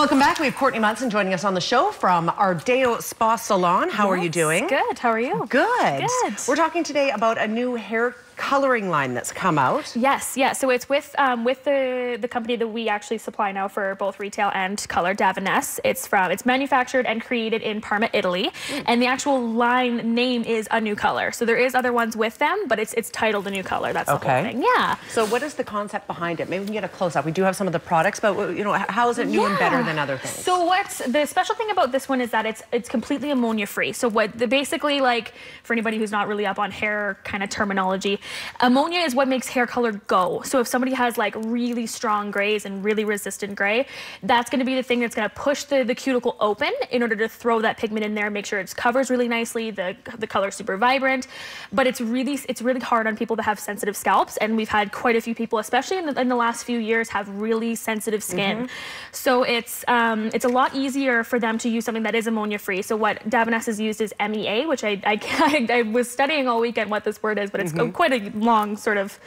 Welcome back. We have Courtney Munson joining us on the show from Ardeo Spa Salon. How are you doing? Good. How are you? Good. Good. We're talking today about a new hair coloring line that's come out. Yes, yeah. So it's with the company that we actually supply now for both retail and color, Davines. It's manufactured and created in Parma, Italy, and the actual line name is A New Color. So there is other ones with them, but it's titled A New Color. That's the whole thing. Yeah. So what is the concept behind it? Maybe we can get a close up. We do have some of the products, but you know, how is it new and better than other things? So what's the special thing about this one is that it's completely ammonia free. So basically, like, for anybody who's not really up on hair kind of terminology, ammonia is what makes hair color go. So if somebody has like really strong grays and really resistant gray, that's going to be the thing that's going to push the cuticle open in order to throw that pigment in there, make sure it covers really nicely, the color's super vibrant. But it's really hard on people that have sensitive scalps, and we've had quite a few people, especially in the last few years, have really sensitive skin. So it's a lot easier for them to use something that is ammonia free. So what Davines has used is MEA, which I was studying all weekend what this word is, but it's quite a long sort of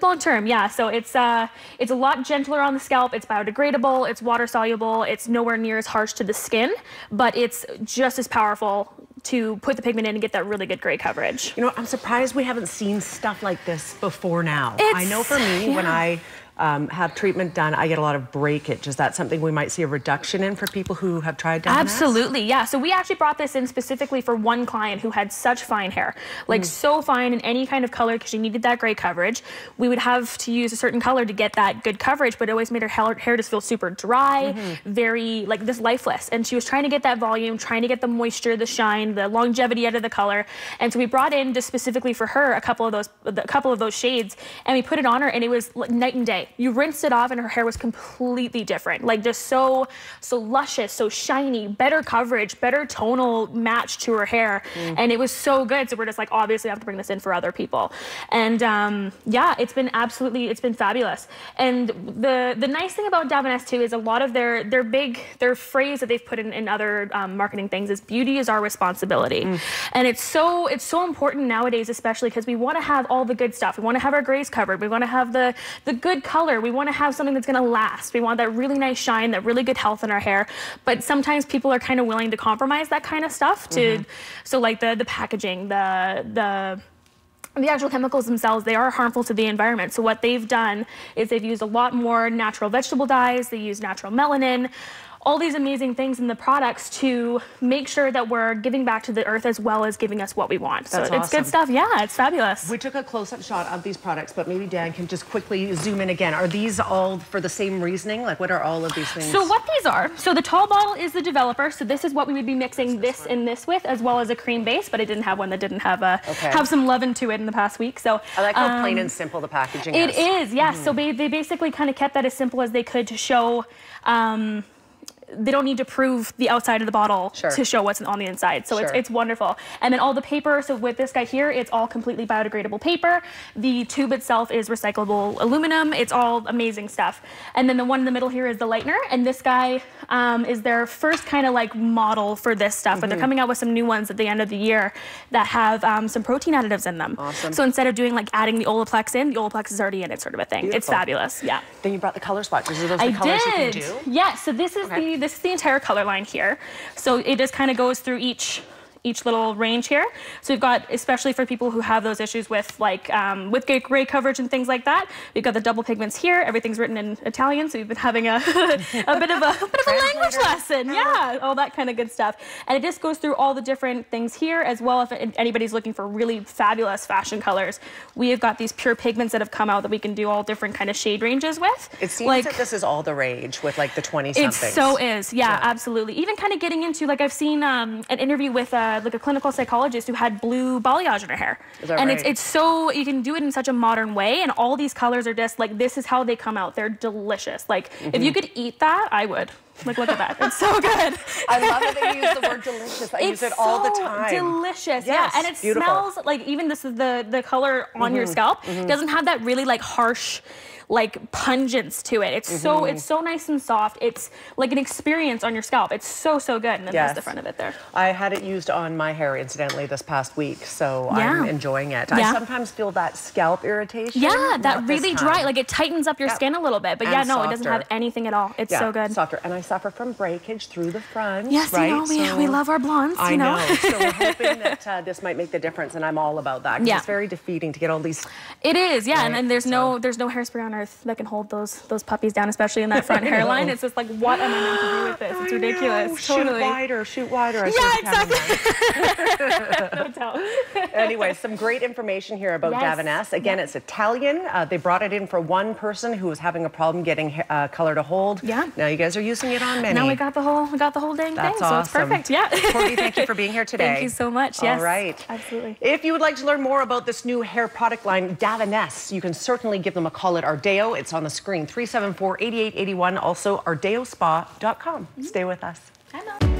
long term, yeah. So it's a lot gentler on the scalp. It's biodegradable. It's water soluble. It's nowhere near as harsh to the skin, but it's just as powerful to put the pigment in and get that really good gray coverage. You know, I'm surprised we haven't seen stuff like this before now. I know for me, when I have treatment done, I get a lot of breakage. Is that something we might see a reduction in for people who have tried Davines? Absolutely, yeah. So we actually brought this in specifically for one client who had such fine hair, like so fine in any kind of color because she needed that gray coverage. We would have to use a certain color to get that good coverage, but it always made her hair just feel super dry, very like this lifeless. And she was trying to get that volume, trying to get the moisture, the shine, the longevity out of the color. And so we brought in just specifically for her a couple of those shades, and we put it on her, and it was like night and day. You rinsed it off and her hair was completely different, like just so luscious, so shiny, better coverage, better tonal match to her hair, and it was so good. So we're just like, obviously I have to bring this in for other people. And yeah, it's been fabulous. And the nice thing about Davines too is a lot of their phrase that they've put in other marketing things is beauty is our responsibility. And it's so important nowadays, especially because we want to have all the good stuff. We want to have our grays covered. We want to have the good color. We want to have something that's going to last. We want that really nice shine, that really good health in our hair. But sometimes people are kind of willing to compromise that kind of stuff to, so like the packaging, the actual chemicals themselves, they are harmful to the environment. So what they've done is they've used a lot more natural vegetable dyes. They use natural melanin, all these amazing things in the products to make sure that we're giving back to the earth as well as giving us what we want. That's so it's good stuff. Yeah, it's fabulous. We took a close-up shot of these products, but maybe Dan can just quickly zoom in again. Are these all for the same reasoning? Like, what are all of these things? So what these are, so the tall bottle is the developer. So this is what we would be mixing this and this with, as well as a cream base, but I didn't have one that didn't have have some love into it in the past week. So I like how plain and simple the packaging is. It is, yes. So they basically kind of kept that as simple as they could to show they don't need to prove the outside of the bottle to show what's on the inside. So it's wonderful. And then all the paper, so with this guy here, it's all completely biodegradable paper. The tube itself is recyclable aluminum. It's all amazing stuff. And then the one in the middle here is the lightener. And this guy is their first kind of like model for this stuff. But they're coming out with some new ones at the end of the year that have some protein additives in them. Awesome. So instead of doing like adding the Olaplex in, the Olaplex is already in it, sort of a thing. Beautiful. It's fabulous, yeah. Then you brought the color swatches. Are those the colors you can do? Yeah, so this is this is the entire color line here. So it just kind of goes through each little range here. So we've got, especially for people who have those issues with like with gray coverage and things like that, we've got the double pigments here. Everything's written in Italian, so we've been having a bit of a language lesson. Yeah, all that kind of good stuff. And it just goes through all the different things here as well. If anybody's looking for really fabulous fashion colors, we have got these pure pigments that have come out that we can do all different kind of shade ranges with. It seems like this is all the rage with like the 20-somethings. It so is, yeah, absolutely. Even kind of getting into, like, I've seen an interview with like a clinical psychologist who had blue balayage in her hair. Is that and right? it's so, you can do it in such a modern way, and all these colors are just like, this is how they come out. They're delicious. Like, if you could eat that, I would. Like, look at that. It's so good. I love that they use the word delicious. I use it all the time. Delicious, yes, and it smells like, even this is the color on your scalp, doesn't have that really like harsh, like pungence to it. It's so nice and soft. It's like an experience on your scalp. It's so good. And then there's the front of it there. I had it used on my hair incidentally this past week, so I'm enjoying it. I sometimes feel that scalp irritation. Yeah, that really dry, like it tightens up your skin a little bit. But yeah, no, it doesn't have anything at all. It's so good. Softer. And I suffer from breakage through the front. Yes, right? you know, we love our blondes. I know. So we're hoping that this might make the difference, and I'm all about that. It's very defeating to get all these. It is, and there's no hairspray on earth that can hold those puppies down, especially in that front hairline. It's just like, what am I meant to do with this? It's ridiculous. Totally. Shoot wider. Exactly. No doubt. Anyway, some great information here about Davines. Again, it's Italian. They brought it in for one person who was having a problem getting color to hold. Yeah. Now you guys are using it on many. Now we got the whole dang thing. So it's perfect. Yeah. Courtney, thank you for being here today. Thank you so much. Yes. All right. Absolutely. If you would like to learn more about this new hair product line, Davines, you can certainly give them a call at Ardeo. It's on the screen, 374-8881. Also, ardeospa.com. Stay with us. I know.